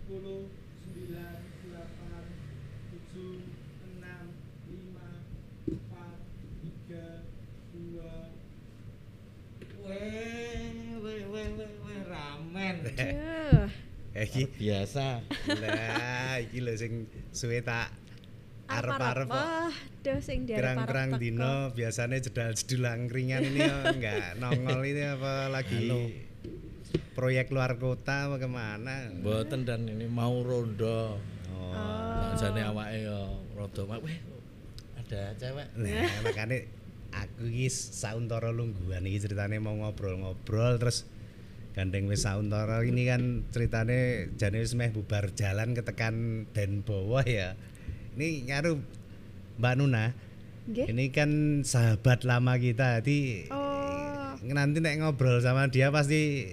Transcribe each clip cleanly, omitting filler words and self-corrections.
10, 9, 8, 7, 6, 5, 4, 3, 2. Weh, ramen. Aduh. Iki Biasa. lah iki lho sing suwe tak arep-arep kok. Aduh sing Pirang-pirang diarep-arep dino biasanya jedal-jedul angkringan ini enggak nongol ini apa lagi proyek luar kota apa kemana? Mboten dan ini mau rondo. Oh. Jane awake yo rondo. Weh, ada cewek. Nah, makanya aku iki sauntara lungguhan iki ceritane mau ngobrol-ngobrol terus gandeng wis sauntara ini kan ceritane jane wis meh bubar jalan ketekan Den Bawah ya. Ini ngaruh Mbak Nuna. Nggih. Ini kan sahabat lama kita. Jadi nanti nek ngobrol sama dia pasti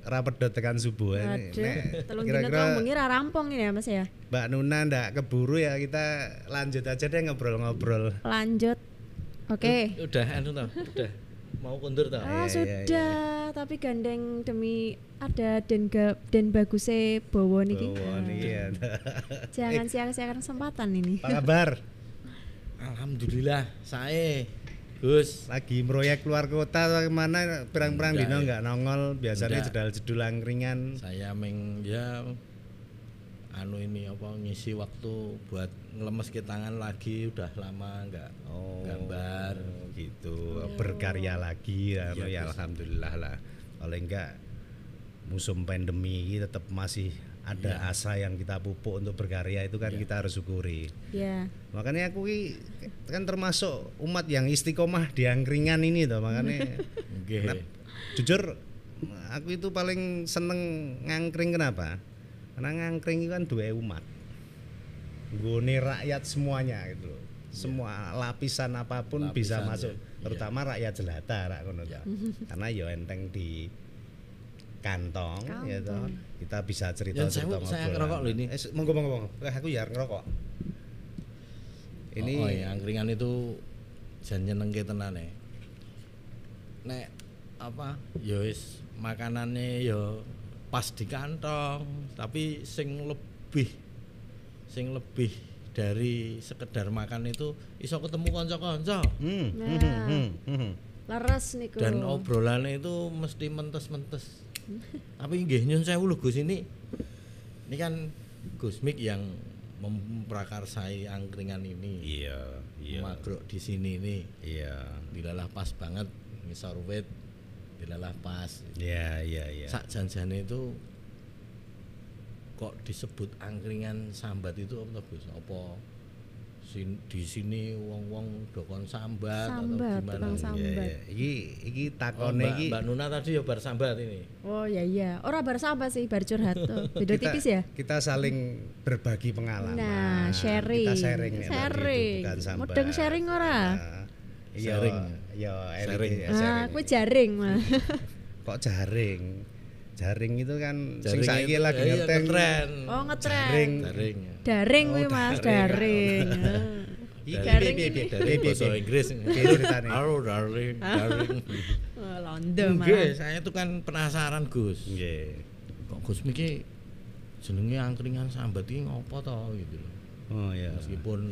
rapedot tekan subuh. Aduh, Nek telung dino telung bengi ra rampung ini ya Mas ya. Mbak Nuna ndak keburu ya, kita lanjut aja deh ngobrol-ngobrol. Lanjut. Oke. Udah anu toh, udah mau kundur toh. Sudah, tapi gandeng demi ada den baguse Bowo niki. Bowo niki ya. Jangan sia-siakan kesempatan ini. Apa kabar? Alhamdulillah, sae. Gus, lagi proyek keluar kota atau kemana? Perang-perang dino nggak nongol, biasanya jedal-jedul angkringan. Saya ya anu ini apa ngisi waktu buat ngelemes ke tangan lagi, udah lama nggak gambar gitu. Berkarya lagi ya, alhamdulillah lah. Kalau enggak musim pandemi ini tetap masih ada asa yang kita pupuk untuk berkarya, itu kan kita harus syukuri. Makanya aku kan termasuk umat yang istiqomah di angkringan ini toh, makanya jujur aku itu paling seneng ngangkring. Kenapa? Karena ngangkring itu kan dua umat, nggone rakyat semuanya gitu loh. Semua lapisan apapun bisa masuk, terutama rakyat jelata karena yo enteng di kantong. Ya toh. Kita bisa cerita ngobrol. Saya ngerokok loh ini. Monggo. Aku ya ngerokok. Ini angkringan itu jan nyenengke tenan nek apa ya wis makanane ya pas di kantong, tapi sing lebih dari sekedar makan itu iso ketemu kanca-kanca. Leres niku. Dan obrolannya itu mesti mentes-mentes. Tapi nggih nyun sewu lho Gus, ini kan Gus Mik yang memprakarsai angkringan ini. Iya. Magrok di sini nih. Iya. Dilalah pas banget ngisor wit. Dilalah pas. Iya. Sak janjane itu kok disebut angkringan sambat itu apa Gus? Apa di sini wong-wong dokon sambat atau gimana? Sambat. Iki takone iki. Mbak Nuna tadi ya bar sambat ini. Oh iya. Ora bar sambat sih, bar curhat tuh. Beda tipis ya? Kita saling berbagi pengalaman. Nah, sharing. Kita sharing. Bukan sambat. Mudeng sharing ora? Sharing. Sharing. Aku jaring mah. Kok jaring? Jaring itu kan sing saiki lagi ngetren. Oh, ngetren. Daring kuwi Mas, daring. Daring bahasa Inggris. Ceritane. Halo daring. Londo Mas. Nggih, saya itu kan penasaran Gus. Nggih. Kok Gus Miki jenenge angkringan sambat iki ngopo to gitu. Oh ya. Meskipun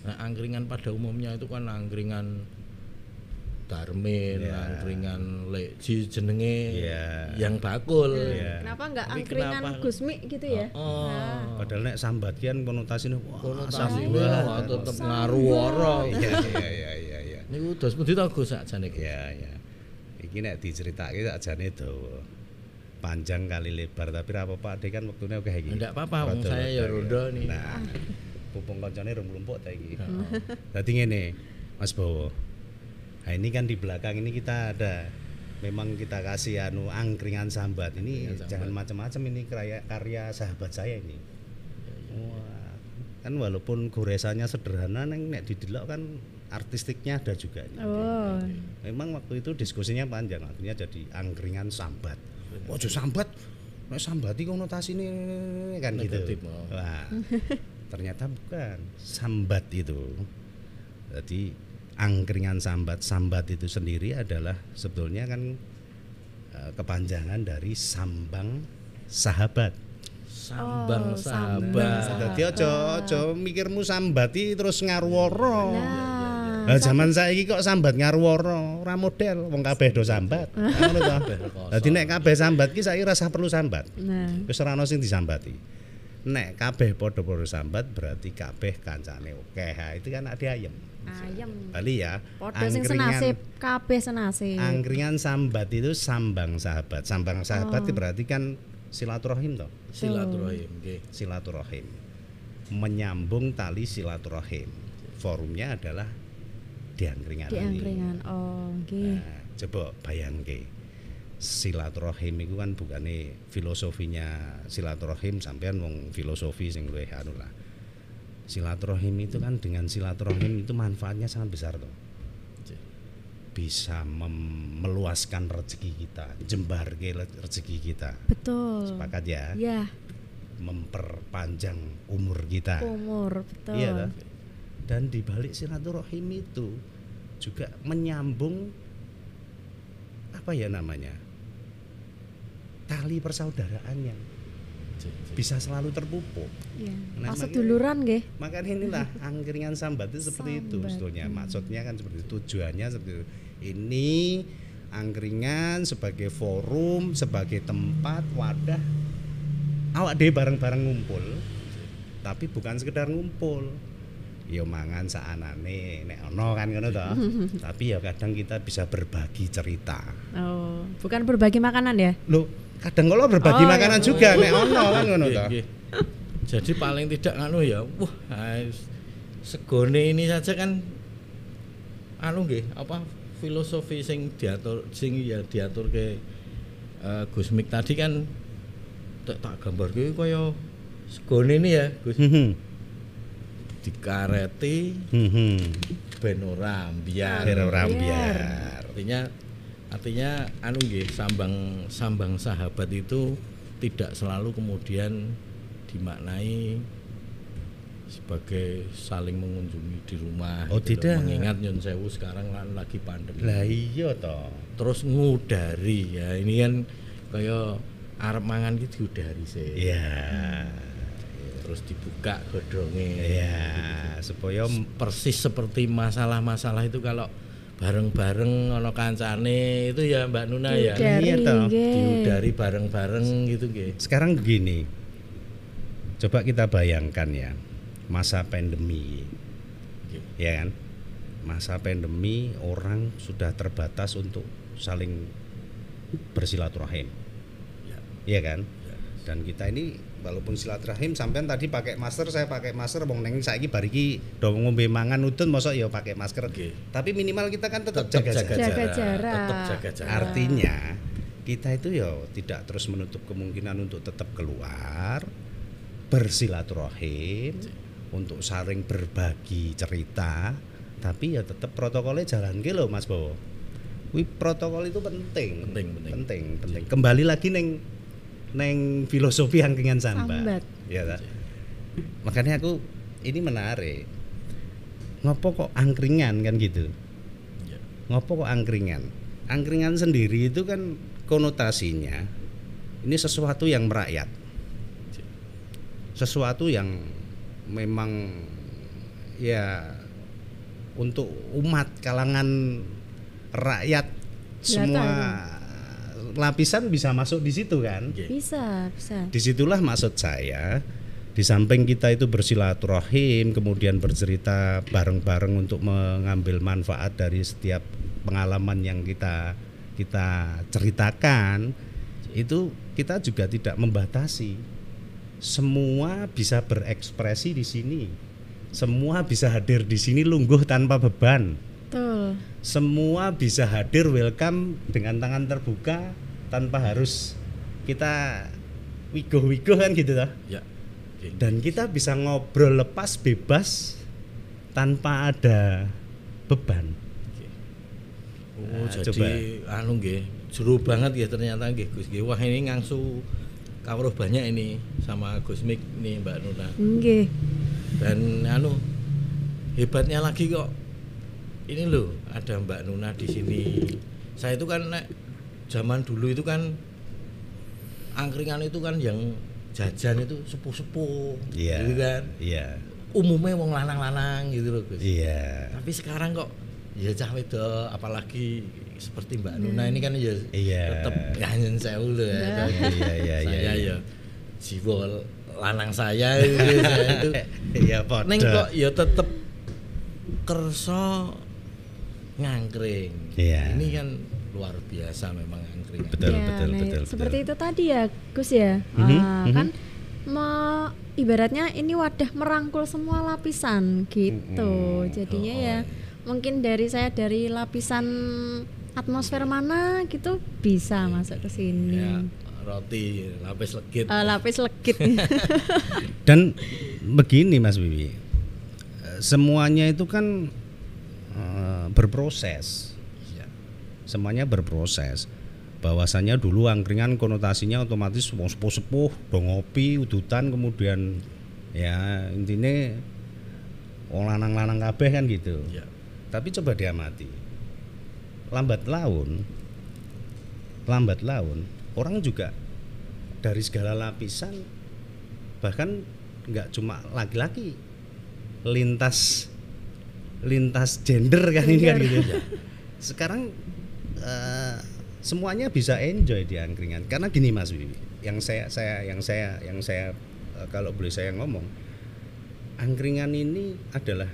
angkringan pada umumnya itu kan angkringan Darmin, angkringan Lekji jenenge yang bakul. Kenapa enggak angkringan Gusmi gitu ya? Padahal nek sambat kian konotasinya tetep ngaruh ora. Iya. Niku dos pundi to Gus sakjane iki? Iya. Iki nek diceritake sakjane dawa. Panjang kali lebar tapi ra apa-apa Dek kan wektune akeh iki. Ndak apa-apa wong saya ya rondo nih. Nah, pupung kancane rung mlumpuk ta iki. Dadi ngene, Mas Bowo. Nah ini kan di belakang ini kita ada, memang kita kasih angkringan sambat ini jangan macam-macam, ini karya sahabat saya ini. Wah, kan walaupun goresannya sederhana, nek didelok kan artistiknya ada juga. Memang waktu itu diskusinya panjang, akhirnya jadi angkringan sambat. Ojo sambat, nek sambati konotasi ini kan gitu. Wah, ternyata bukan sambat itu. Jadi angkringan sambat itu sendiri adalah sebetulnya kan kepanjangan dari sambang sahabat. Sambang Oh, sahabat. sambang Dadi aja mikirmu sambati terus ngarwara. Nah, Lah zaman saiki kok sambat ngarwara, ora model wong kabeh do sambat. Ngono to. Dadi nek kabeh sambat ki saiki rasa perlu sambat. nah, Wis ora ono sing disambati. Nek kabeh padha-padha sambat berarti kabeh kancane akeh. Ha, itu kan ade ayem. ayam. Bali ya. Padha sing senasib, kabeh senasib. Angkringan sambat itu sambang sahabat. Sambang sahabat itu berarti kan silaturahim toh. Silaturahim nggih. Silaturahim. Menyambung tali silaturahim. Forumnya adalah di angkringan. Di ini. angkringan. Oh, nggih. Nah, coba bayangke. Silaturahim itu kan bukane filosofinya silaturahim sampean wong filosofi sing luwih anu lah. Silaturahim itu kan dengan silaturahim itu manfaatnya sangat besar toh. Bisa meluaskan rezeki kita, jembarke rezeki kita. Betul. Sepakat ya? Ya, Memperpanjang umur kita. umur, betul. Iya toh? Dan di balik silaturahim itu juga menyambung apa ya namanya? Tali persaudaraan yang bisa selalu terpupuk. Iya. Nah, Pas makanya- seduluran nggih. Makanya inilah angkringan sambat itu seperti itu Sambat. sebetulnya. Maksudnya kan seperti itu, tujuannya seperti itu. Ini angkringan sebagai forum, sebagai tempat wadah awak dhewe bareng-bareng ngumpul. Tapi bukan sekedar ngumpul. Ya mangan saanane nek ono kan ngono to. Tapi ya kadang kita bisa berbagi cerita. Oh, bukan berbagi makanan ya? Loh, kadang kalau berbagi Oh, makanan iya. juga nek ono kan ngono Nggih, to. nggih. Jadi paling tidak anu ya, wah segone ini saja kan anu nggih, apa filosofi sing diatur ke Gus Mik tadi kan tak gambarke kaya segone ini ya, Gus. Dikareti ben ora ambyar. Ben ora Ambyar. ambyar. Artinya anu nggih, sambang sahabat itu tidak selalu kemudian dimaknai sebagai saling mengunjungi di rumah. Oh, gitu loh. tidak. Mengingat Nyun Sewu sekarang lagi pandemi. Lah iya toh. Terus ngudari ya, ini kan kaya arep mangan ki diudari sih. Iya. Terus dibuka godhonge. Iya, supaya Persis seperti masalah-masalah itu kalau bareng-bareng ono kancane itu ya Mbak Nuna ya. Diudari, Iya, toh. nggih. Diudari bareng-bareng gitu nggih. sekarang begini. Coba kita bayangkan ya, masa pandemi. Nggih. Ya kan? Masa pandemi orang sudah terbatas untuk saling bersilaturahim. Ya. Iya kan? Ya. Dan kita ini walaupun silaturahim sampean tadi pakai masker, saya pakai masker, wong neng saiki bar iki do ngombe mangan udun mosok ya pakai masker. Oke. Tapi minimal kita kan tetap Tetap jaga Jaga jarak. jarak. Tetap jaga jarak. Artinya kita itu ya tidak terus menutup kemungkinan untuk tetap keluar bersilaturahim untuk saling berbagi cerita, tapi ya tetap protokolnya jalan lho Mas Bowo. Kuwi protokol itu penting. Penting. Kembali lagi neng filosofi angkringan sambat. Ya ta? Makanya aku ini menarik. Ngopo kok angkringan kan gitu? Ya. Ngopo kok angkringan? Angkringan sendiri itu kan konotasinya ini sesuatu yang merakyat. Sesuatu yang memang ya untuk umat kalangan rakyat semua lapisan bisa masuk di situ kan? Nggih. Bisa. Disitulah maksud saya, di samping kita itu bersilaturahim, kemudian bercerita bareng-bareng untuk mengambil manfaat dari setiap pengalaman yang kita ceritakan, itu kita juga tidak membatasi. Semua bisa berekspresi di sini, semua bisa hadir di sini lungguh tanpa beban. Betul. Semua bisa hadir welcome dengan tangan terbuka tanpa harus kita wigoh-wigoh kan gitu toh. Ya. Oke. Dan kita bisa ngobrol lepas bebas tanpa ada beban. Oke. Oh, Nah, jadi coba. anu nggih, jero banget ya ternyata nggih Gus nggih. Wah, ini ngangsu kawruh banyak ini sama Gus Mik nih Mbak Nuna. Nggih. Dan anu hebatnya lagi kok ini loh ada Mbak Nuna di sini. Saya itu kan zaman dulu itu kan angkringan itu kan yang jajan itu sepuh-sepuh Iya. gitu kan. Iya. Umumnya wong lanang-lanang gitu loh Gus. Iya. Tapi sekarang kok ya cah wedok apalagi seperti Mbak Nuna ini kan ya Iya. tetap nyanyiin sewu loh ya. Iya. Saya ya jiwa lanang saya itu Iya padha. neng kok ya tetep kerso ngangkring. Iya. Ini kan luar biasa memang angkringan. Betul, Ya, betul, nah, betul, seperti betul. itu tadi ya Gus ya. Kan ibaratnya ini wadah merangkul semua lapisan gitu. Jadinya ya mungkin dari lapisan atmosfer mana gitu bisa masuk ke sini. Ya, roti lapis legit. Lapis legit. Dan begini Mas Bibi, semuanya itu kan berproses. Ya. Semuanya berproses. Bahwasanya dulu angkringan konotasinya otomatis wong sepuh-sepuh, do ngopi, udutan, kemudian ya intinya wong lanang-lanang kabeh kan gitu. Ya. Tapi coba diamati, lambat laun orang juga dari segala lapisan, bahkan nggak cuma laki-laki, lintas gender kan ini kan gitu. Sekarang semuanya bisa enjoy di angkringan karena gini Mas Wiwi, yang saya kalau boleh saya ngomong, angkringan ini adalah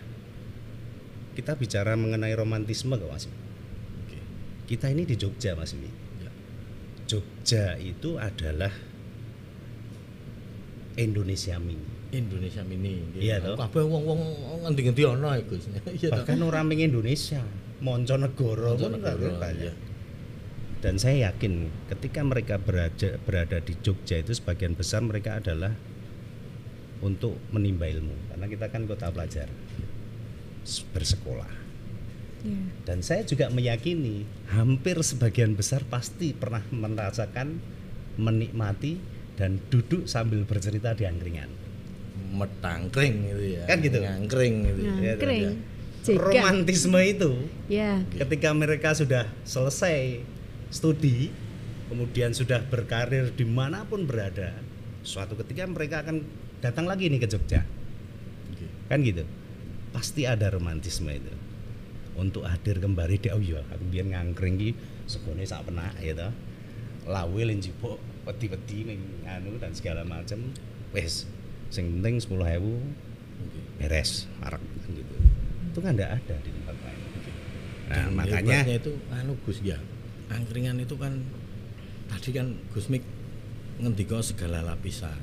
kita bicara mengenai romantisme kok Mas. Kita ini di Jogja Mas Wiwi. Jogja itu adalah Indonesia Mini. Indonesia Mini. Iya toh. Kabeh wong-wong ngendi-ngendi ana iku. Iya toh. Bahkan orang ming Indonesia, Monconegoro pun banyak. Iya. Dan saya yakin ketika mereka berada di Jogja itu sebagian besar mereka adalah untuk menimba ilmu karena kita kan kota pelajar bersekolah. Dan saya juga meyakini hampir sebagian besar pasti pernah merasakan, menikmati dan duduk sambil bercerita di angkringan. Metangkring gitu ya. Kan gitu. Ngangkring gitu. Ngangkring. Ya. Romantisme itu Ya. ketika mereka sudah selesai studi, kemudian sudah berkarir dimanapun berada, suatu ketika mereka akan datang lagi nih ke Jogja. Kan gitu. Pasti ada romantisme itu untuk hadir kembali di oh iya aku biyen ngangkring iki segone sak penak ya toh. Lawe lenjipuk wedi-wedi ning anu dan segala macam. Wes sing penting 10.000 beres arek kan gitu. Itu kan enggak ada di tempat lain. Nah, Dan makanya hebatnya itu anu Gus ya. Angkringan itu kan tadi kan Gus Mik ngendika segala lapisan.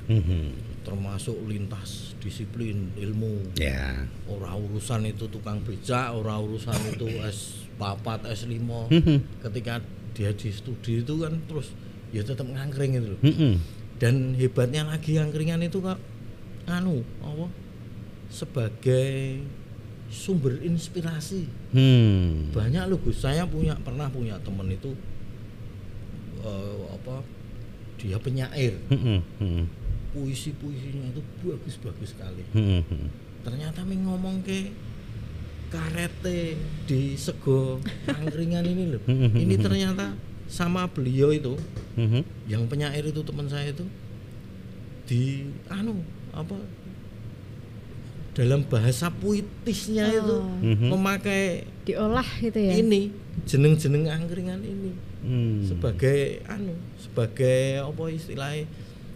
Termasuk lintas disiplin ilmu. ya. Ora urusan itu tukang becak, ora urusan itu S4, S5. Ketika dia di studi itu kan terus ya tetap ngangkring itu loh. Dan hebatnya lagi angkringan itu kak anu apa sebagai sumber inspirasi. Banyak loh Gus, saya pernah punya temen itu dia penyair. Puisi-puisinya itu bagus-bagus sekali. Ternyata ngomong ke karete di sego angkringan ini loh. Ini ternyata sama beliau itu, yang penyair itu teman saya itu di dalam bahasa puitisnya itu memakai diolah gitu ya. ini jeneng-jeneng angkringan ini sebagai sebagai apa istilahnya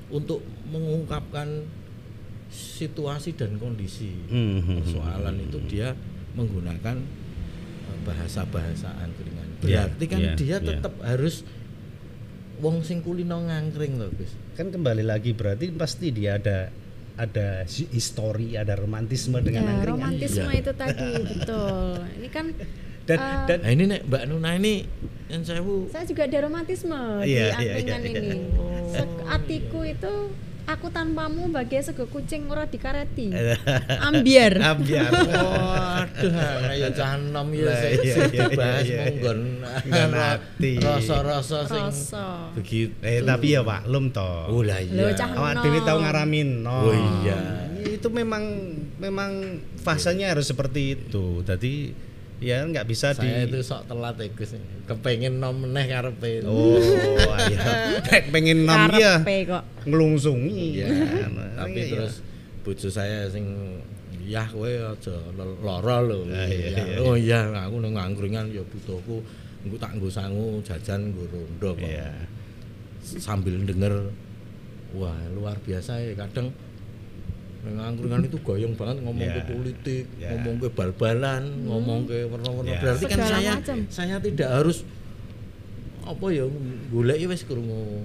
untuk mengungkapkan situasi dan kondisi persoalan itu dia menggunakan bahasa-bahasa angkringan. Berarti kan dia tetap harus wong sing kulino ngangkring loh Gus. Kan kembali lagi berarti pasti dia ada histori, ada romantisme dengan Ya, angkringan. romantisme itu tadi betul. Ini kan Dan Nah ini nek Mbak Nuna ini yang saya juga ada romantisme di Iya, angkringan iya. ini. Atiku itu aku tanpamu bagai sego kucing ora dikareti. Ambiar. waduh kayak cah enom ya sing bahas monggon rasa-rasa sing begitu. Tapi ya maklum toh. Oh lah iya. Lho, cah Awak enom. dhewe tau ngaramin. Oh iya. Itu memang fasenya harus seperti itu. Jadi Ya nggak bisa saya itu sok telat ya Gus, kepengen nom meneh karepe. Oh, ya. Pengen nom ya. Karepe kok. Ngelungsungi. Iya. Tapi Iya. terus bojo saya sing yah kowe aja lara lho. Iya. Oh iya, aku nang angkringan ya butuhku engko tak nggo sangu jajan nggo rondo kok. Iya. Sambil denger wah luar biasa ya kadang nang angkringan itu goyong banget ngomong Yeah. ke politik, Yeah. ngomong ke bal-balan, ngomong ke warna-warna. Yeah. Berarti kan Segala macam. saya tidak harus apa ya goleki wis krungu.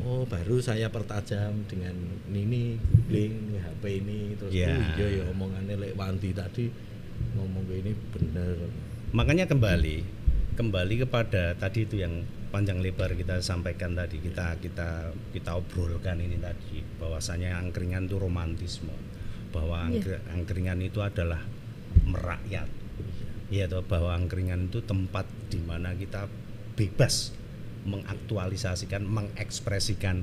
Oh, baru saya pertajam dengan ini link HP ini terus Yeah. oh iya ya omongannya lek Wanti tadi ngomong ke ini bener. Makanya kembali kepada tadi itu yang panjang lebar kita sampaikan tadi, kita obrolkan ini tadi, bahwasanya angkringan itu romantisme, bahwa angkringan itu adalah merakyat. Iya toh, bahwa angkringan itu tempat di mana kita bebas mengaktualisasikan, mengekspresikan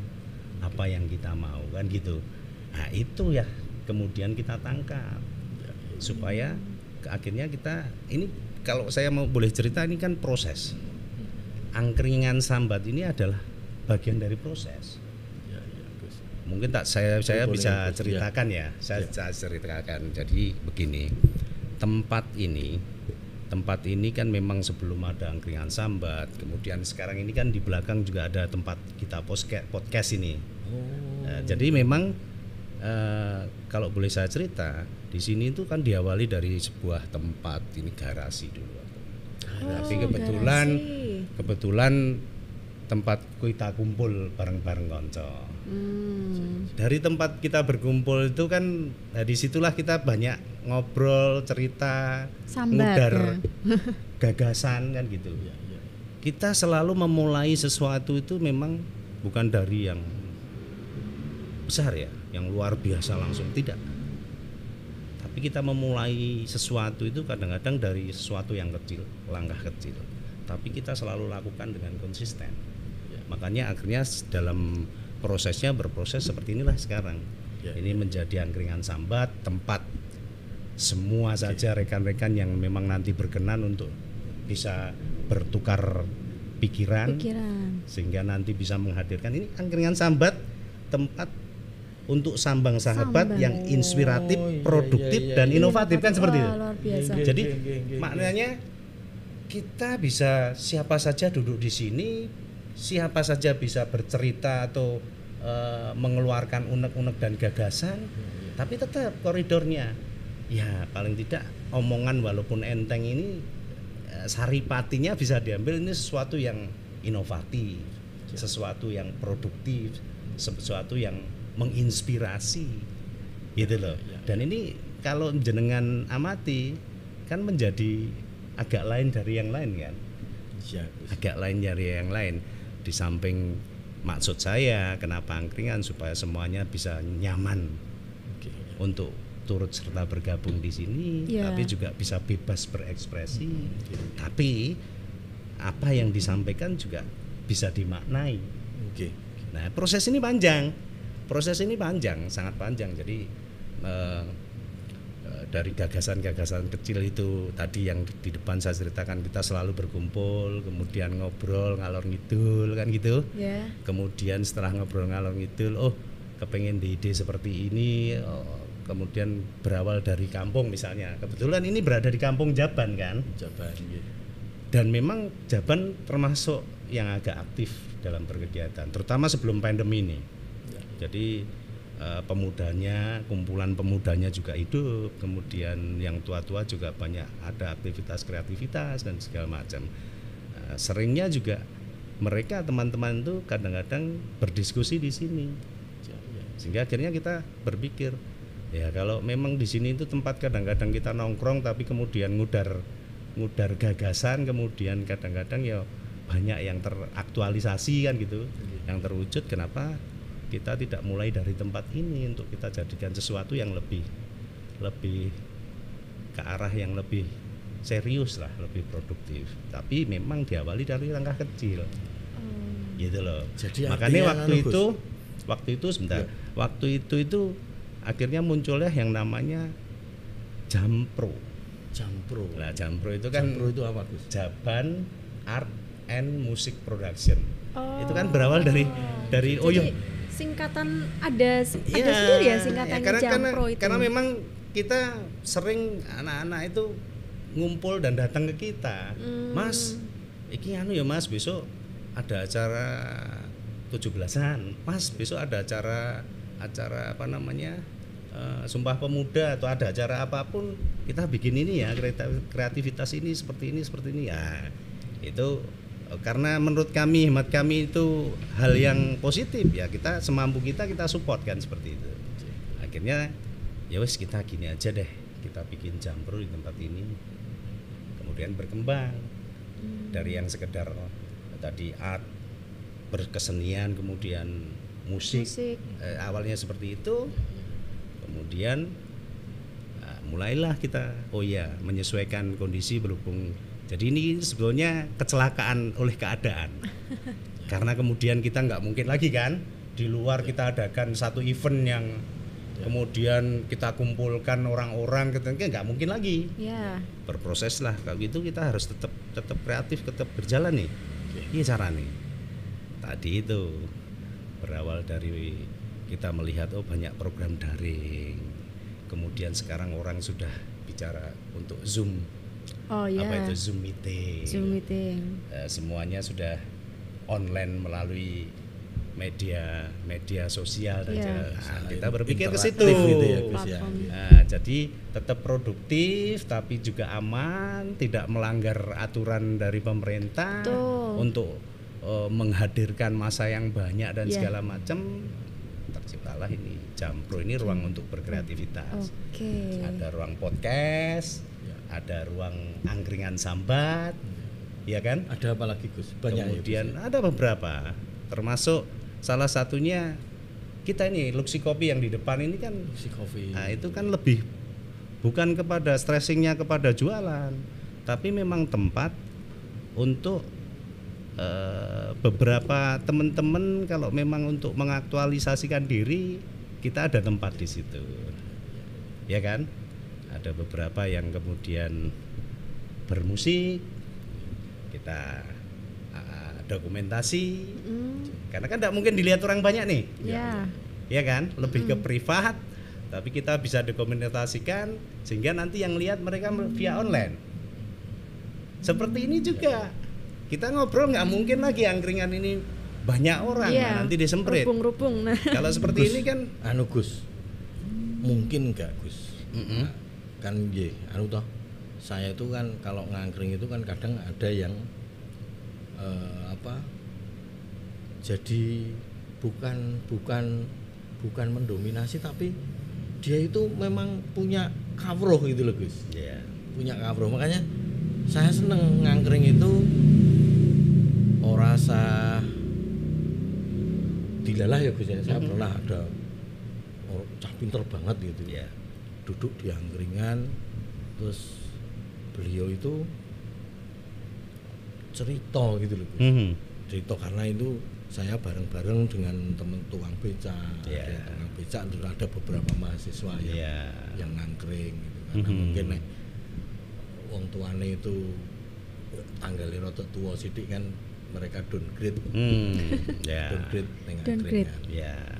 apa yang kita mau, kan gitu. Nah, itu ya kemudian kita tangkap supaya akhirnya kita ini, kalau saya mau boleh cerita, ini kan proses. Angkringan Sambat ini adalah bagian dari proses. Ya, Gus. Mungkin saya Boleh, bisa Gus. ceritakan ya. Saya ceritakan. Jadi begini, tempat ini kan memang sebelum ada angkringan Sambat, kemudian sekarang ini kan di belakang juga ada tempat kita podcast ini. Jadi memang kalau boleh saya cerita, di sini itu kan diawali dari sebuah tempat, ini garasi dulu. Tapi kebetulan tempat kita kumpul bareng-bareng konco. Dari tempat kita berkumpul itu kan, disitulah kita banyak ngobrol, cerita, Sambat, ngudar ya. gagasan kan gitu. Kita selalu memulai sesuatu itu memang bukan dari yang besar ya, yang luar biasa langsung, tidak. Tapi kita memulai sesuatu itu kadang-kadang dari sesuatu yang kecil, langkah kecil. Tapi kita selalu lakukan dengan konsisten. Makanya akhirnya dalam prosesnya berproses seperti inilah sekarang. Ini menjadi angkringan Sambat, tempat semua saja rekan-rekan yang memang nanti berkenan untuk bisa bertukar pikiran. Sehingga nanti bisa menghadirkan ini angkringan Sambat, tempat untuk sambang sahabat yang inspiratif, produktif dan inovatif, kan seperti itu. Luar biasa. Jadi maknanya kita bisa siapa saja duduk di sini, siapa saja bisa bercerita atau mengeluarkan unek-unek dan gagasan, tapi tetap koridornya ya paling tidak omongan walaupun enteng ini saripatinya bisa diambil, ini sesuatu yang inovatif, sesuatu yang produktif, sesuatu yang menginspirasi gitu loh. Dan ini kalau jenengan amati kan menjadi agak lain dari yang lain kan. Agak lain dari yang lain. Di samping maksud saya kenapa angkringan, supaya semuanya bisa nyaman untuk turut serta bergabung di sini, tapi juga bisa bebas berekspresi. Tapi apa yang disampaikan juga bisa dimaknai. Nah, proses ini panjang. Sangat panjang. Jadi dari gagasan-gagasan kecil itu tadi yang di depan saya ceritakan, kita selalu berkumpul, kemudian ngobrol ngalor ngidul kan gitu. Kemudian setelah ngobrol ngalor ngidul, oh kepengen di ide seperti ini, kemudian berawal dari kampung misalnya. Kebetulan ini berada di kampung Jaban kan. Dan memang Jaban termasuk yang agak aktif dalam berkegiatan, terutama sebelum pandemi ini. Jadi pemudanya, kumpulan pemudanya juga hidup, kemudian yang tua-tua juga banyak ada aktivitas kreativitas dan segala macam. Seringnya juga mereka teman-teman itu kadang-kadang berdiskusi di sini, sehingga akhirnya kita berpikir ya kalau memang di sini itu tempat kadang-kadang kita nongkrong tapi kemudian ngudar gagasan, kemudian kadang-kadang ya banyak yang teraktualisasi kan gitu, yang terwujud. Kenapa kita tidak mulai dari tempat ini untuk kita jadikan sesuatu yang lebih ke arah yang lebih serius lah, lebih produktif. Tapi memang diawali dari langkah kecil, gitu loh. Jadi makanya waktu itu akhirnya munculnya yang namanya Jampro. Jampro. Nah, Jampro itu kan Jampro itu apa, Gus? Japan Art and Music Production. Oh. Itu kan berawal dari Jadi, oh ya, singkatan ada sendiri ya singkatan Jampro itu. Karena memang kita sering anak-anak itu ngumpul dan datang ke kita. Mas, iki anu ya Mas, besok ada acara 17-an. Mas, besok ada acara apa namanya? Sumpah Pemuda atau ada acara apapun, kita bikin ini ya, kreativitas ini seperti ini ya. Itu karena menurut kami, hemat kami itu hal yang positif ya, kita semampu kita support kan seperti itu. Akhirnya ya wes kita gini aja deh, kita bikin Jampro di tempat ini, kemudian berkembang dari yang sekedar tadi art berkesenian, kemudian musik. Awalnya seperti itu, kemudian mulailah kita menyesuaikan kondisi berhubung. Jadi ini sebetulnya kecelakaan oleh keadaan. Karena kemudian kita nggak mungkin lagi kan di luar kita adakan satu event yang kemudian kita kumpulkan orang-orang, nggak mungkin lagi. Berproses lah, kalau gitu kita harus tetap kreatif, tetap berjalan nih. Ini cara nih. Tadi itu berawal dari kita melihat banyak program daring, kemudian sekarang orang sudah bicara untuk Zoom. Apa itu Zoom meeting? Semuanya sudah online melalui media sosial saja. Kita berpikir ke situ. Jadi tetap produktif tapi juga aman, tidak melanggar aturan dari pemerintah untuk menghadirkan masa yang banyak dan segala macam. Terciptalah ini Jampro, ini ruang untuk berkreativitas. Ada ruang podcast, ada ruang angkringan sambat, ya kan? Ada apa lagi, Gus? Banyak. Kemudian ada beberapa, termasuk salah satunya kita ini Luxi Kopi yang di depan ini kan. Luxi Kopi. Nah, itu kan lebih bukan kepada stressingnya kepada jualan, tapi memang tempat untuk beberapa teman-teman kalau memang untuk mengaktualisasikan diri, kita ada tempat di situ, ya kan? Ada beberapa yang kemudian bermusik, kita dokumentasi, karena kan tidak mungkin dilihat orang banyak nih, ya kan? Lebih ke privat, tapi kita bisa dokumentasikan sehingga nanti yang lihat mereka via online. Seperti ini juga. Kita ngobrol nggak mungkin lagi angkringan ini banyak orang, nanti disemprit. Rupung. Kalau seperti ini kan, Gus, mungkin nggak Gus? Kan toh, saya itu kan kalau ngangkring itu kan kadang ada yang jadi bukan mendominasi, tapi dia itu memang punya kawruh gitu loh, Gus. Punya kawruh, makanya saya seneng ngangkring itu. Rasa dilalah ya Gus ya. Saya pernah ada cah pinter banget gitu ya, duduk di angkringan, terus beliau itu cerita gitu loh Gus. Cerita karena itu saya bareng-bareng dengan teman tukang beca, tukang beca, terus ada beberapa mahasiswa yang ngangkring gitu. Karena mungkin wong tuane itu tanggalnya rada tua sidik kan, mereka downgrade downgrade.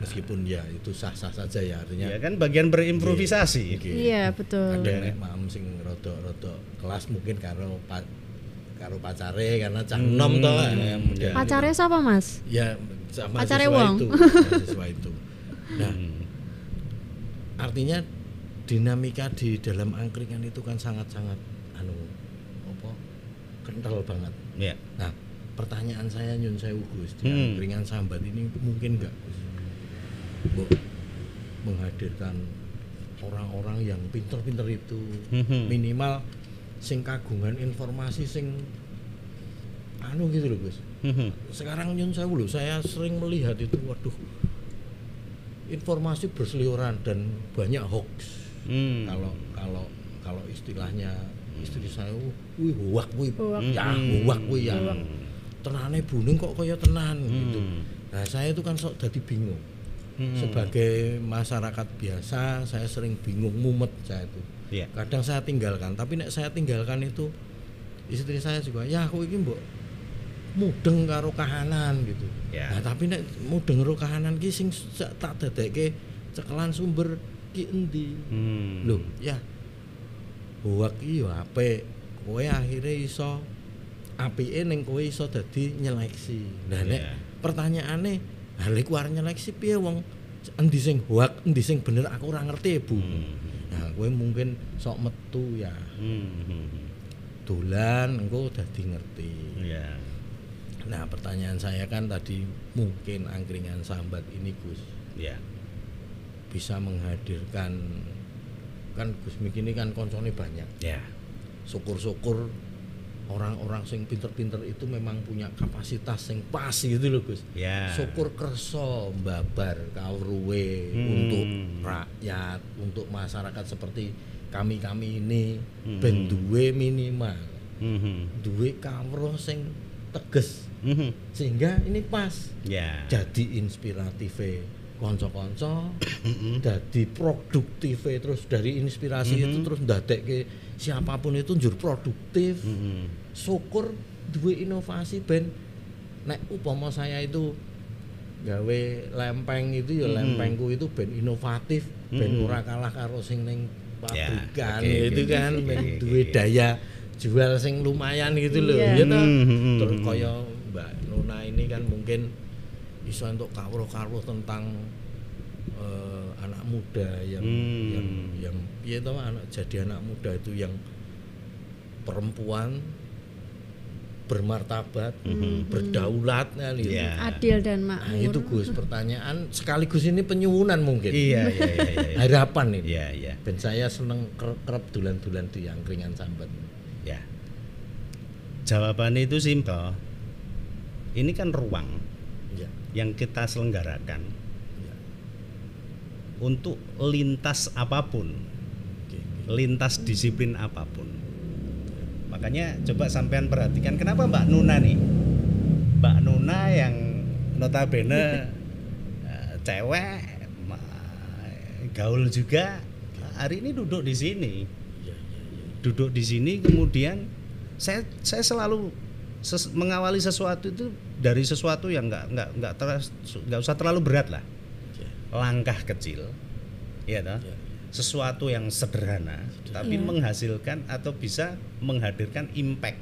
Meskipun itu sah-sah saja ya, artinya kan bagian berimprovisasi. Iya betul. Ada maem sing rada kelas mungkin karo pacare karena cah enom toh. Pacare siapa Mas? Ya pacare wong. Mahasiswa itu. Nah, artinya dinamika di dalam angkringan itu kan sangat-sangat kental banget. Nah, pertanyaan saya nyun sewu Gus, di angkringan sambat ini mungkin enggak Gus menghadirkan orang-orang yang pinter-pinter itu, minimal sing kagungan informasi sing gitu loh Gus. Sekarang nyun sewu loh, saya sering melihat itu, waduh, informasi berseliweran dan banyak hoax. Kalau istilahnya istri saya, huwak kuwi ya. Tenane buning kok kaya tenan gitu. Nah, saya itu kan sok dadi bingung. Sebagai masyarakat biasa saya sering bingung, mumet saya itu. Iya. Kadang saya tinggalkan, tapi nek saya tinggalkan itu istri saya juga, ya aku ini mbok mudeng karo kahanan gitu. Ya. Nah, tapi nek mudeng karo kahanan ki sing tak dadekke cekelan sumber ki endi? Lho, ya. Hoak iki yo apik. Kowe akhirnya iso apike ning kowe iso dadi nyeleksi. Nah nek pertanyaane, hal iku arep nyeleksi piye wong endi sing hoak, endi sing bener aku ora ngerti, Bu. Nah, kowe mungkin sok metu ya. Dolan engko dadi ngerti. Iya. Nah, pertanyaan saya kan tadi mungkin angkringan sambat ini Gus Iya. bisa menghadirkan, kan Gus Mik ini kan koncone banyak. Ya. Syukur-syukur orang-orang sing pinter-pinter itu memang punya kapasitas sing pas gitu loh Gus. Ya. Syukur kerso mbabar kawruwe untuk rakyat, untuk masyarakat seperti kami-kami ini ben duwe minimal. Duwe kawruh sing teges. Sehingga ini pas. Ya. Jadi inspiratif konco-konco, jadi produktif terus dari inspirasi itu terus ndadekke siapapun itu njur produktif. Syukur duwe inovasi ben nek upama saya itu gawe lempeng itu ya lempengku itu ben inovatif, ben ora kalah karo sing ning pabrikan itu kan ben duwe daya jual sing lumayan gitu loh. Ya toh. Terus kaya Mbak Nona ini kan mungkin bisa untuk kawruh-kawruh tentang anak muda yang ya tahu jadi anak muda itu yang perempuan bermartabat, berdaulat kan gitu. Adil dan makmur. Nah, itu Gus pertanyaan sekaligus ini penyuwunan mungkin. Iya. Harapan ini. Iya. Dan saya seneng kerep dulan-dulan di angkringan sambat. Ya. Jawabannya itu simpel. Ini kan ruang yang kita selenggarakan untuk lintas apapun, lintas disiplin apapun. Makanya coba sampean perhatikan kenapa Mbak Nuna nih, Mbak Nuna yang notabene cewek, gaul juga, hari ini duduk di sini, kemudian saya selalu mengawali sesuatu itu dari sesuatu yang nggak usah terlalu berat lah, langkah kecil, ya toh, sesuatu yang sederhana tapi menghasilkan atau bisa menghadirkan impact,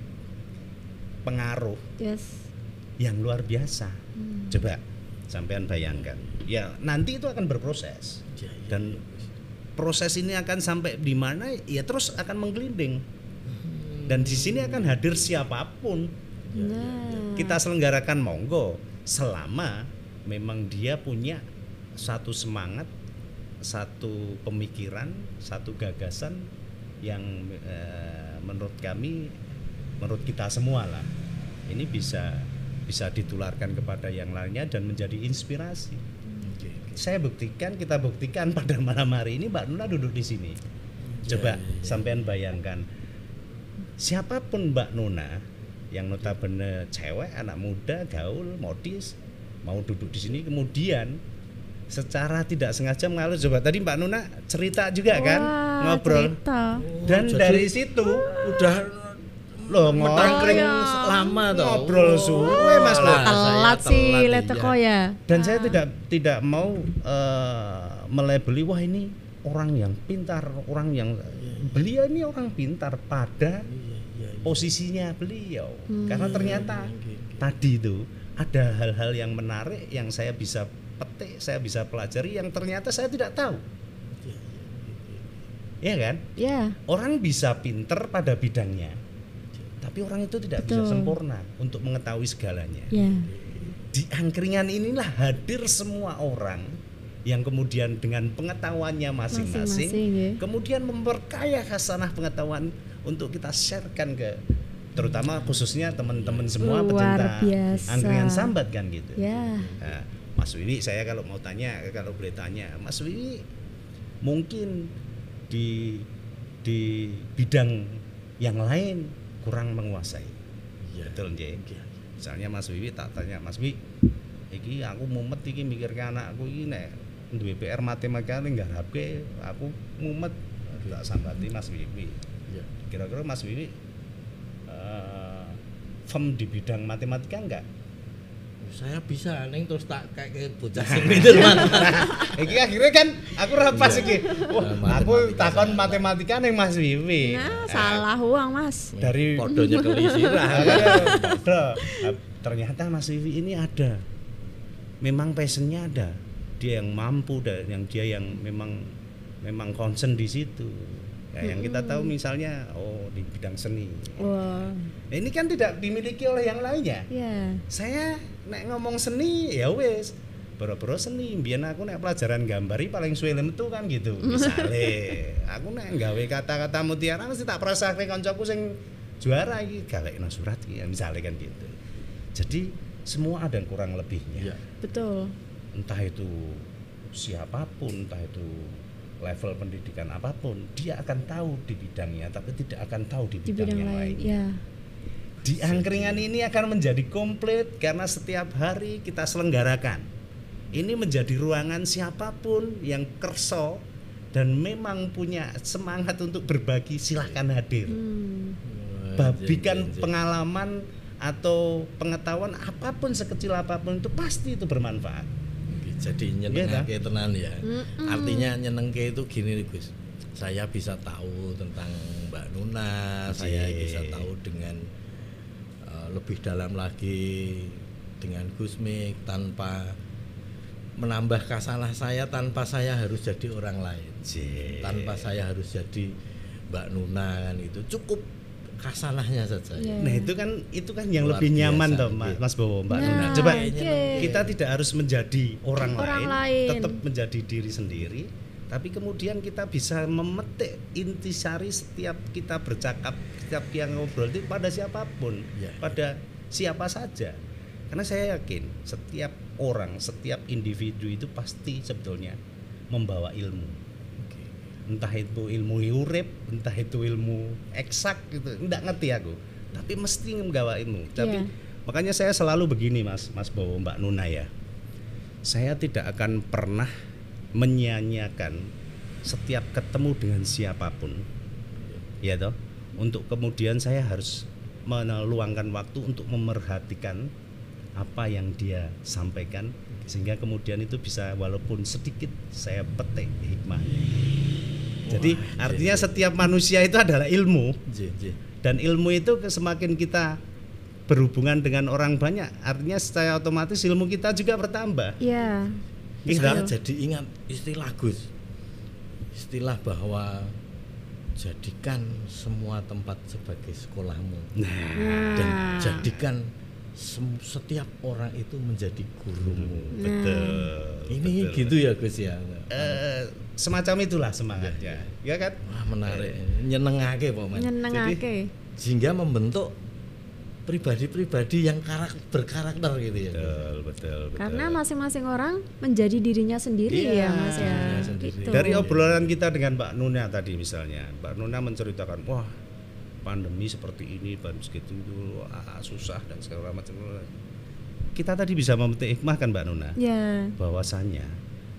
pengaruh yang luar biasa. Coba sampean bayangkan, ya nanti itu akan berproses dan proses ini akan sampai di mana ya terus akan menggelinding dan di sini akan hadir siapapun. Kita selenggarakan monggo selama memang dia punya satu semangat, satu pemikiran, satu gagasan yang menurut kami, menurut kita semua lah, ini bisa ditularkan kepada yang lainnya dan menjadi inspirasi. Kita buktikan pada malam hari ini Mbak Nuna duduk di sini. Coba sampean bayangkan, siapapun Mbak Nuna yang notabene cewek, anak muda, gaul, modis, mau duduk di sini kemudian secara tidak sengaja mengalir. Coba tadi Mbak Nuna cerita juga kan, ngobrol. Dan dari situ udah ngobrol lama toh. Ngobrol suwe Mas telat sih leteko ya. Dan saya tidak mau melabeli wah ini orang yang pintar, orang yang beliau ini orang pintar pada posisinya beliau. Karena ternyata tadi itu ada hal-hal yang menarik yang saya bisa petik, saya bisa pelajari yang ternyata saya tidak tahu. Iya kan? Iya. Orang bisa pinter pada bidangnya, tapi orang itu tidak bisa sempurna untuk mengetahui segalanya. Di angkringan inilah hadir semua orang yang kemudian dengan pengetahuannya masing-masing kemudian memperkaya khasanah pengetahuan untuk kita sharekan ke terutama khususnya teman-teman semua pecinta angkringan sambat kan gitu. Nah, Mas Wiwi, saya kalau boleh tanya, Mas Wiwi mungkin di bidang yang lain kurang menguasai. Betul nggih. Misalnya Mas Wiwi tak tanya, Mas Wiwi, iki aku mumet iki mikirke anakku iki nek duwe PR matematika ning nggarapke aku mumet tak sambati Mas Wiwi. Ya. Kira-kira Mas Wiwi firm di bidang matematika enggak? Saya bisa neng terus tak kayak bocah sing pinter man. Iki akhirnya kan aku ora pas iki. Nah, Aku matematika takon salah. matematika ning Mas Wiwi. Nah, salah uang Mas. Dari Podo nyekeli sirah. Ternyata Mas Wiwi ini ada. Memang passionnya ada. Dia yang mampu dan yang memang concern di situ. Ya, yang kita tahu misalnya di bidang seni. Wah. Ini kan tidak dimiliki oleh yang lainnya. Ya. Saya nek ngomong seni ya wis boro-boro seni. Biyen aku nek pelajaran gambari paling suwe metu kan gitu. Misale aku nek gawe kata-kata mutiara mesti tak prasake kancaku sing juara iki galekno surat iki ya misale kan gitu. Jadi semua ada kurang lebihnya. Ya. Betul. Entah itu siapapun, entah itu level pendidikan apapun, dia akan tahu di bidangnya tapi tidak akan tahu di bidang yang lain. Ya. Di angkringan ini akan menjadi komplit karena setiap hari kita selenggarakan. Ini menjadi ruangan siapapun yang kerso dan memang punya semangat untuk berbagi silahkan hadir. Bagikan pengalaman atau pengetahuan apapun sekecil apapun itu pasti itu bermanfaat. Jadi nyenengake tenan ya. Artinya nyenengke itu gini nih Gus. Saya bisa tahu tentang Mbak Nuna, saya bisa tahu dengan lebih dalam lagi dengan Gusmik tanpa menambah kasalah saya, tanpa saya harus jadi orang lain. Tanpa saya harus jadi Mbak Nuna kan itu cukup kasalahnya saja. Nah, itu kan yang Luar lebih biasa, nyaman toh Mas Bowo, Mbak Nah, Nuna. Coba oke. kita tidak harus menjadi orang Orang lain, lain. tetap menjadi diri sendiri, tapi kemudian kita bisa memetik intisari setiap kita bercakap, setiap kita ngobrol itu pada siapapun, Ya. pada siapa saja. Karena saya yakin setiap orang, setiap individu itu pasti sebetulnya membawa ilmu. Entah itu ilmu urip, entah itu ilmu eksak gitu, enggak ngerti aku. Tapi mesti membawa ilmu. Tapi makanya saya selalu begini Mas Bowo, Mbak Nuna ya. Saya tidak akan pernah menyia-nyiakan setiap ketemu dengan siapapun. Ya toh, untuk kemudian saya harus meluangkan waktu untuk memerhatikan apa yang dia sampaikan sehingga kemudian itu bisa walaupun sedikit saya petik hikmahnya. Jadi artinya setiap manusia itu adalah ilmu. Dan ilmu itu semakin kita berhubungan dengan orang banyak, artinya secara otomatis ilmu kita juga bertambah. Iya. Saya jadi ingat istilah Gus. Istilah bahwa jadikan semua tempat sebagai sekolahmu. Dan jadikan setiap orang itu menjadi gurumu. Betul. Ini betul. gitu ya Gus ya. Semacam itulah semangatnya. Ya kan? Wah, menarik. Nyenengake Pak Man. Nyenengake. Sehingga membentuk pribadi-pribadi yang berkarakter gitu ya. Betul. Karena masing-masing orang menjadi dirinya sendiri ya Mas ya. dirinya sendiri. Gitu. Dari obrolan kita dengan Mbak Nuna tadi misalnya, Mbak Nuna menceritakan, wah pandemi seperti ini, segitu itu susah dan segala macam. Kita tadi bisa memetik hikmah kan Mbak Nuna, bahwasanya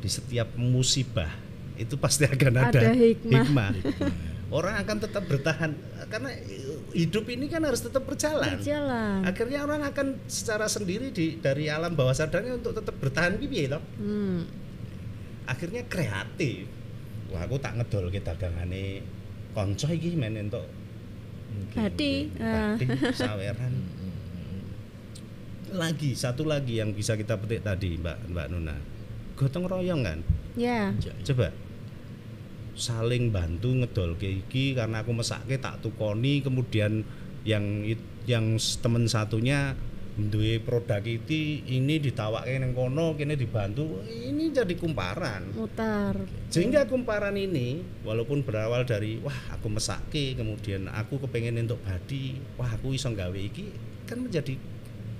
di setiap musibah itu pasti akan ada hikmah. Orang akan tetap bertahan karena hidup ini kan harus tetap berjalan. Akhirnya orang akan secara sendiri dari alam bawah sadarnya untuk tetap bertahan piye toh. Akhirnya kreatif. Wah, aku tak ngedol ke dagangane kanca iki men entuk Bathi, saweran. Satu lagi yang bisa kita petik tadi Mbak Nuna. Gotong royong kan? Ya. Coba saling bantu ngedolke iki karena aku mesake tak tukoni, kemudian yang temen satunya duwe produk ini ditawake nang kono, kene dibantu, ini jadi kumparan. Mutar. Sehingga kumparan ini walaupun berawal dari wah aku mesake, kemudian aku kepengen untuk badi, wah aku iso gawe iki, kan menjadi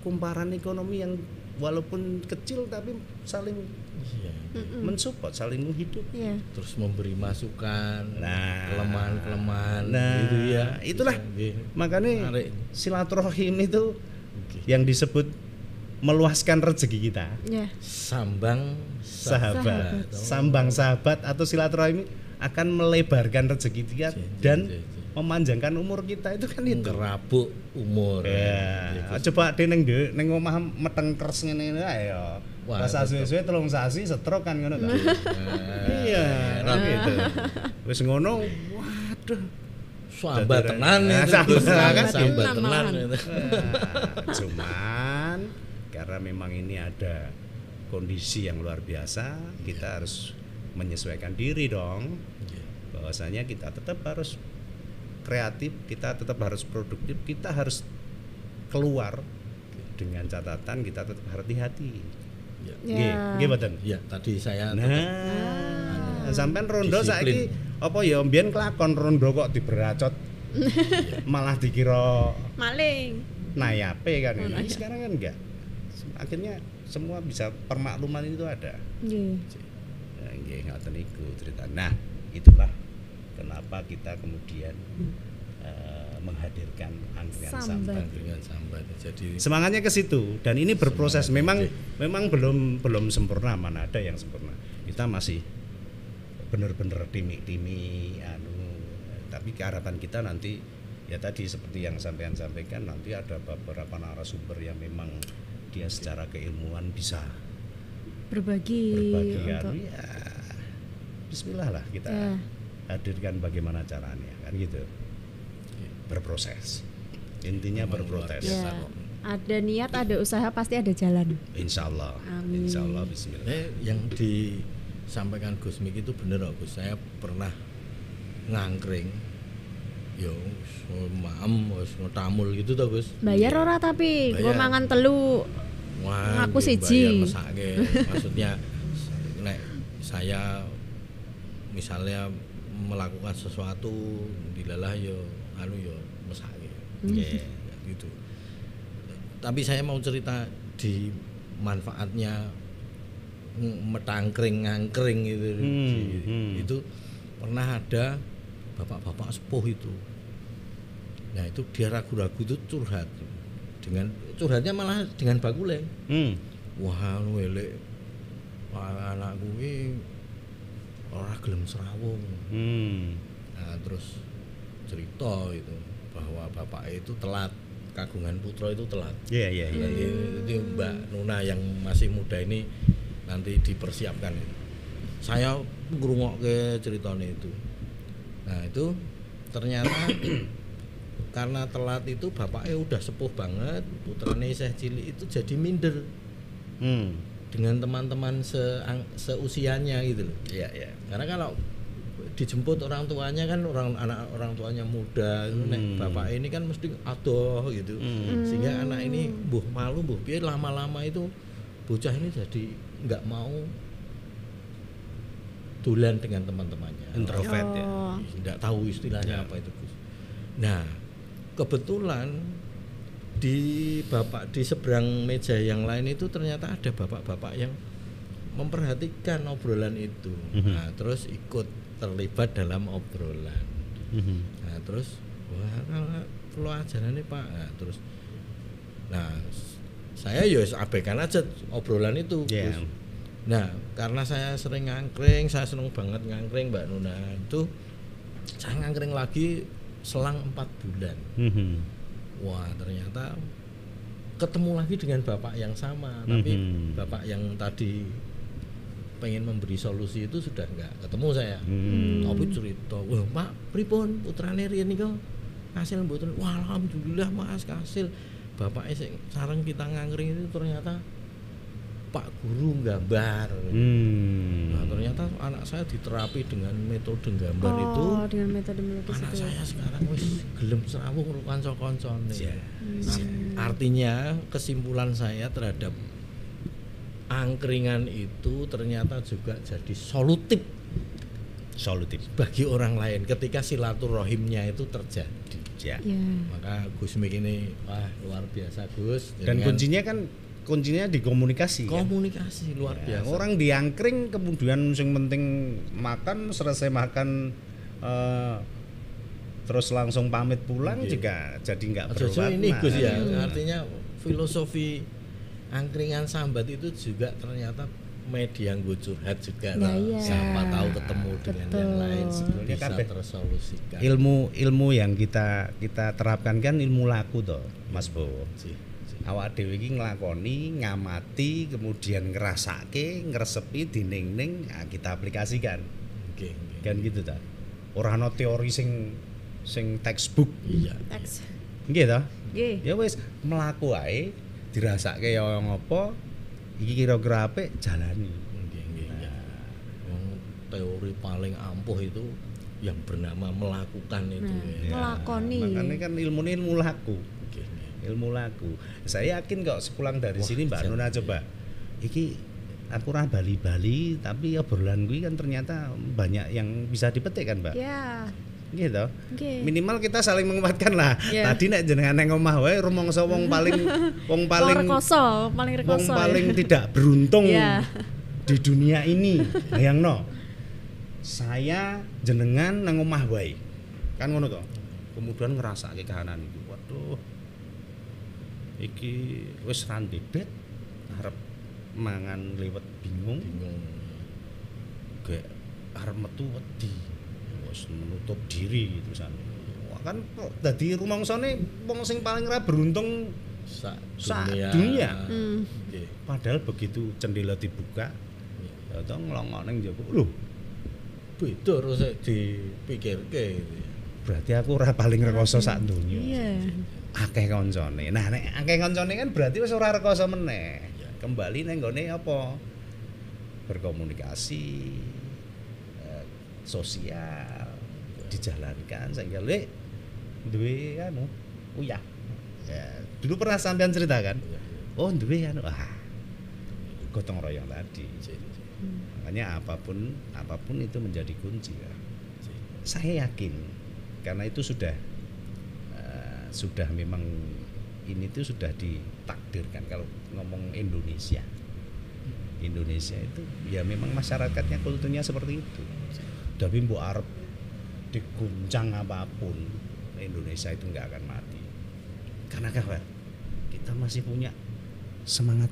kumparan ekonomi yang walaupun kecil tapi saling mensupport, saling menghidupi, terus memberi masukan, kelemahan-kelemahan, gitu ya. Itulah makanya silaturahim itu yang disebut meluaskan rezeki kita. Ya. Sambang Sahabat, sambang sahabat atau silaturahmi akan melebarkan rezeki kita dan memanjangkan umur kita, itu kan itu. Ngerabuk umur. Ya, coba neng omah meteng kers ngene ae ya. Wah, Pas suwe-suwe 3 sasi stroke kan ngono kan. Iya, kan gitu. Wis ngono, waduh. Sambat tenan itu. Sambat tenan itu. Cuman karena memang ini ada kondisi yang luar biasa, kita harus menyesuaikan diri dong. Bahwasanya kita tetap harus kreatif, kita tetap harus produktif, kita harus keluar dengan catatan kita tetap hati-hati. Ya. Nggih mboten. Ya, tadi saya sampean rondo saiki apa ya mbiyen kelakon rondo kok diberacot. Malah dikira Maling. nayape kan. Ini sekarang kan enggak. Akhirnya semua bisa, permakluman itu ada. Nggih. Nah, nggih ngoten niku cerita. Nah, itulah kenapa kita kemudian menghadirkan angkringan sambat. dengan sambat. Jadi Semangatnya ke situ dan ini berproses. Memang belum sempurna, mana ada yang sempurna. Kita masih benar-benar timi tapi harapan kita nanti ya tadi seperti yang sampean sampaikan, nanti ada beberapa narasumber yang memang dia secara keilmuan bisa Berbagi anu, ya bismillah lah kita hadirkan bagaimana caranya kan gitu. Berproses, intinya berproses. Ya. Ada niat, ada usaha, pasti ada jalan. Insya Allah. Amin. Insya Allah bismillah. yang disampaikan Gus Mik itu bener kok Gus. Saya pernah ngangkring yo maem wis tamul gitu toh Gus. Bayar ora tapi Bayar. gua mangan telu. Wah, Ngaku nggih, siji. bayar mesake. Maksudnya nek saya misalnya melakukan sesuatu dilalah yo anu yo mesake. Nggih, gitu. Tapi saya mau cerita di manfaatnya metangkring ngangkring gitu. Itu pernah ada bapak-bapak sepuh itu. Nah, itu dia ragu-ragu itu curhat. Curhatnya malah dengan bakuleng. Wah, welek. Anakku iki ora gelem serawung. Nah, terus cerita itu bahwa bapak itu telat, kagungan putra itu telat. Iya. Nanti Mbak Nuna yang masih muda ini nanti dipersiapkan. Saya ngrungokke ceritanya itu. Nah, itu ternyata karena telat itu bapaknya udah sepuh banget, putranya isih cilik itu jadi minder. Dengan teman-teman seusianya gitu loh. Iya. Karena kalau dijemput orang tuanya kan orang tuanya muda, nek bapak ini kan mesti adoh gitu. Sehingga anak ini mbuh malu mbuh piye lama-lama itu bocah ini jadi enggak mau dolan dengan teman-temannya. Introvert ya. Enggak tahu istilahnya apa itu, Gus. Nah, kebetulan di seberang meja yang lain itu ternyata ada bapak-bapak yang memperhatikan obrolan itu. Nah, terus ikut terlibat dalam obrolan. Nah, terus wah perlu ajaran nih Pak. Nah, terus saya ya abaikan aja obrolan itu. Yeah. Nah, karena saya sering ngangkring, saya seneng banget ngangkring Mbak Nuna. Itu saya ngangkring lagi selang 4 bulan. Wah, ternyata ketemu lagi dengan bapak yang sama, tapi bapak yang tadi pengen memberi solusi itu sudah enggak ketemu saya. Tapi cerita, "Wah, Pak, pripun putrane riyen niku kasil mboten?" "Wah, alhamdulillah Mas, kasil." Bapaknya sing sareng kita ngangkring itu ternyata Pak Guru nggambar. Nah, ternyata anak saya diterapi dengan metode gambar itu. Dengan metode melukis anak itu. saya sekarang wis gelem serawung karo kanca-kancane. Nah, artinya kesimpulan saya terhadap angkringan itu ternyata juga jadi solutif bagi orang lain ketika silaturahimnya itu terjadi. Ya. Maka Gus Mik ini wah luar biasa Gus. Dan kuncinya di komunikasi. Komunikasi kan? Luar biasa. Orang diangkring kemudian yang penting makan, selesai makan terus langsung pamit pulang juga jadi nggak berwarna. Ini Gus ya, artinya filosofi angkringan sambat itu juga ternyata media nggo curhat juga. Nah, iya. Siapa tahu ketemu dengan yang lain Sebetulnya bisa kabeh tersolusikan. ilmu yang kita terapkan kan ilmu laku toh Mas Bowo. Sih. Awak dhewe iki nglakoni, ngamati, kemudian ngrasake, ngresepi dining-ning, nah, kita aplikasikan. Oke. Kan gitu ta. Ora ana teori sing textbook. Iya. Teks. Nggih ta? Nggih. Ya wis mlaku ae, dirasake ya ngopo, iki kira-kira apik jalani. Nggih. Yang teori paling ampuh itu yang bernama melakukan itu. Nah, Ya. ngelakoni. Makanya kan ilmu laku. Oke. Ilmu laku. Saya yakin kok sepulang dari sini Mbak Nuna coba. Iki aku ora bali-bali tapi obrolan kuwi kan ternyata banyak yang bisa dipetik kan, Mbak. Ya. Gitu. Nggih. Minimal kita saling menguatkan lah. Iya. Tadi nek jenengan nang omah wae rumangsa wong paling Wong rekoso, paling rekoso. paling tidak beruntung Iya. di dunia ini. Bayangno. Saya jenengan nang omah wae. Kan ngono kok. Kemudian ngrasake kahanan iku. Waduh. Iki wis randebet arep mangan liwet bingung. Gek arep metu wedi. Wis menutup diri gitu san. Wah kan kok dadi rumangsane wong sing paling ora beruntung Sak dunia. Oke. Padahal begitu jendela dibuka, ya toh ngelongok ning njaba. Lho, Beda terus dipikirke. berarti aku ora paling rekoso sak donya. Iya. Akeh kancane. Nah, nek akeh kancane kan berarti wis ora rekoso meneh. Kembali ning gone apa? Berkomunikasi sosial dijalankan sehingga duwe anu uyah. Ya, dulu pernah sampean cerita kan? Oh, duwe anu gotong royong tadi. Makanya apapun itu menjadi kunci ya. Saya yakin karena itu sudah memang ini tuh sudah ditakdirkan kalau ngomong Indonesia itu ya memang masyarakatnya kulturnya seperti itu. Tapi mbok arep diguncang apapun Indonesia itu nggak akan mati. Karena kawan kita masih punya semangat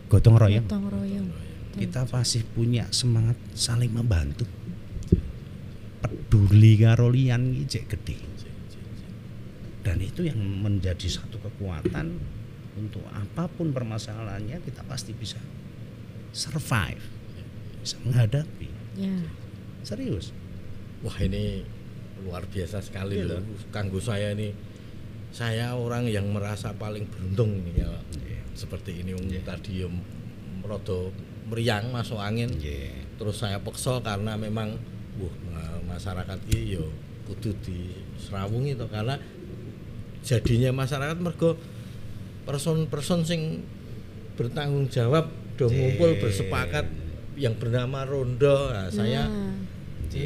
gotong royong. Gotong royong. Kita masih punya semangat saling membantu. Peduli karo liyan iki jek gede. Dan itu yang menjadi satu kekuatan untuk apapun permasalahannya kita pasti bisa survive, bisa menghadapi. Ya. Serius. Wah, ini luar biasa sekali Gitu. loh. Kanggo saya ini, saya orang yang merasa paling beruntung ini ya. Seperti ini tadi rada meriang masuk angin. Terus saya peksa karena memang masyarakat iki ya kudu diserawungi to, karena jadinya masyarakat mergo person-person sing bertanggung jawab do ngumpul bersepakat yang bernama rondo. Nah, saya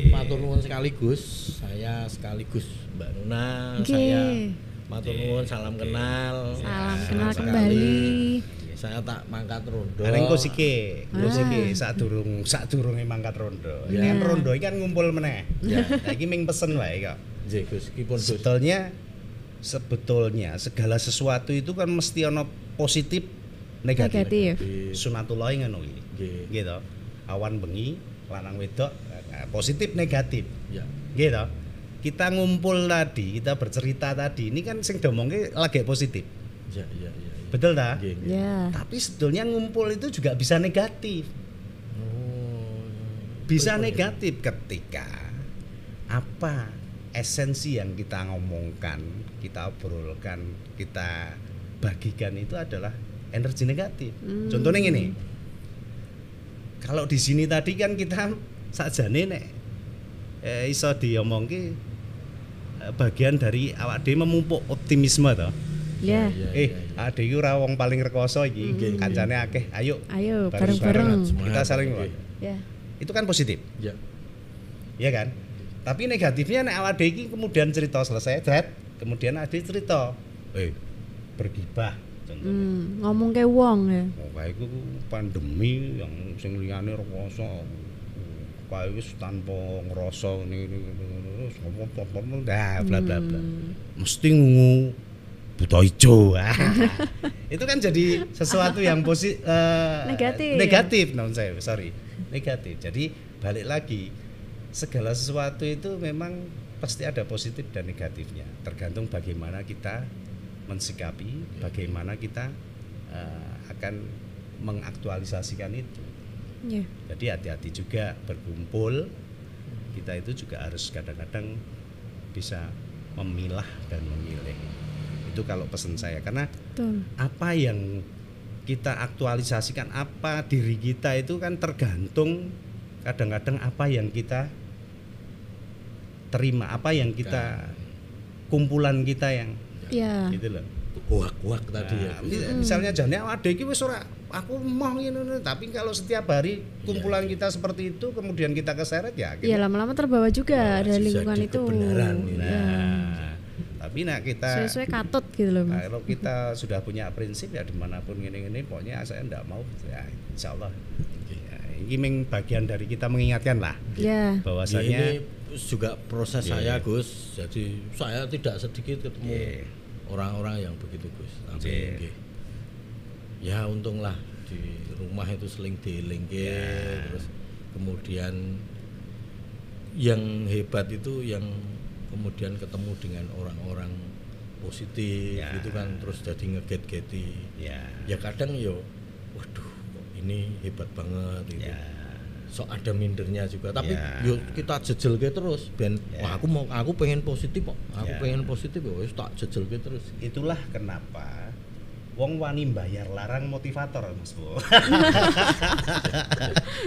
matur nuwun sekaligus, saya sekaligus Mbak Nuna, saya matur nuwun, salam kenal. Salam Ya, kenal sekali. kembali. Saya tak mangkat rondo. Areng kosike sadurunge mangkat rondo. Ini kan rondo iki kan ngumpul meneh. Ya. Nah, iki ming pesen wae kok. Nggih, Gus, kipun Gus. Sebetulnya segala sesuatu itu kan mesti ono positif negatif. Sunatullah ngono iki. Nggih. Gitu. Awan bengi, lanang wedok, positif negatif. Ya. Gitu. Kita ngumpul tadi, kita bercerita tadi, ini kan sing domongke lagi positif. Ya. Betul tak? Nggih, nggih. Ya. Tapi sebetulnya ngumpul itu juga bisa negatif. Oh. Bisa Pripun, negatif ketika apa esensi yang kita ngomongkan, kita obrolkan, kita bagikan itu adalah energi negatif. Contohnya gini, kalau di sini tadi kan kita sajane nek iso diomongke bagian dari awak dhewe memupuk optimisme toh. Ya. Ade iki ora wong paling rekoso iki, kancane akeh. Ayo Bareng-bareng. kita saling Ya. itu kan positif. Ya. Iya kan? Tapi negatifnya nek awake iki kemudian cerita selesai, kemudian ade cerita, bergibah contohnya. Ngomong ke wong ya. Kayak iku pandemi yang sing liyane rekoso. Kayak wis tanpa ngrasa ngene ngomong bla bla bla. Mesti ngungu buta ijo. Itu kan jadi sesuatu yang negatif, negatif. Jadi balik lagi, segala sesuatu itu memang pasti ada positif dan negatifnya, tergantung bagaimana kita mensikapi, bagaimana kita akan mengaktualisasikan itu. Yeah. Jadi hati-hati juga berkumpul, kita itu juga harus kadang-kadang bisa memilah dan memilih. Itu kalau pesan saya, karena apa yang kita aktualisasikan, apa diri kita itu kan tergantung kadang-kadang apa yang kita terima, apa yang kita kumpulan kita yang gitu loh. Kuak tadi ya. Misalnya jane ada iki wis ora aku mau ngene, tapi kalau setiap hari kumpulan kita seperti itu kemudian kita keseret ya. Iya, lama-lama terbawa juga dari lingkungan itu. Kebenaran. Tapi kita sesuai katut gitu loh. Kalau kita sudah punya prinsip ya dimanapun gini pokoknya saya enggak mau ya insyaallah. Ya, ini bagian dari kita mengingatkan lah. Bahwasanya ini juga proses saya Gus. Jadi saya tidak sedikit ketemu orang-orang yang begitu Gus. Tapi ya untunglah di rumah itu seling dieling terus kemudian yang hebat itu yang kemudian ketemu dengan orang-orang positif gitu kan, terus jadi ngeget-geti. Ya kadang yo waduh kok ini hebat banget gitu. So ada mindernya juga, tapi yuk kita jejelke terus ben wah aku pengen positif kok. Aku pengen positif ya wis tak jejelke terus. Itulah kenapa wong wani bayar larang motivator Mas Bu.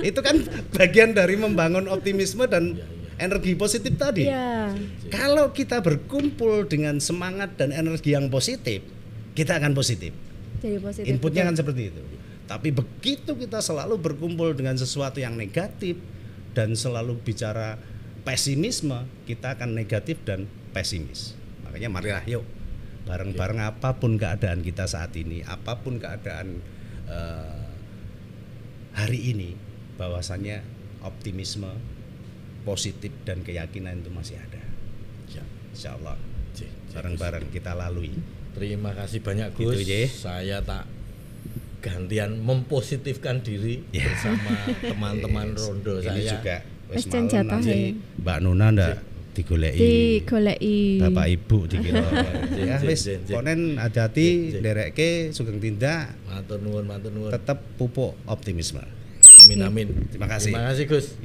Itu kan bagian dari membangun optimisme dan energi positif tadi. Kalau kita berkumpul dengan semangat dan energi yang positif, kita akan positif. Jadi positif. Inputnya kan seperti itu. Tapi begitu kita selalu berkumpul dengan sesuatu yang negatif dan selalu bicara pesimisme, kita akan negatif dan pesimis. Makanya marilah yuk bareng-bareng apapun keadaan kita saat ini, apapun keadaan hari ini, bahwasannya optimisme, positif dan keyakinan itu masih ada. Insya Allah bareng-bareng kita lalui. Terima kasih banyak Gus. Saya tak gantian mempositifkan diri bersama teman-teman rondo ini saya. Ini juga wis malam nanti Mbak Nuna ndak digoleki. Bapak Ibu dikira. Ya wis ponen hati-hati nderekke sugeng tindak. Matur nuwun. Tetap pupuk optimisme. Amin. Terima kasih. Terima kasih Gus.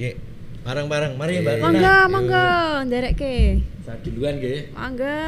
Bareng-bareng. Mari Mbak Nuna. Mangga nderekke. Saya duluan nggih. Mangga.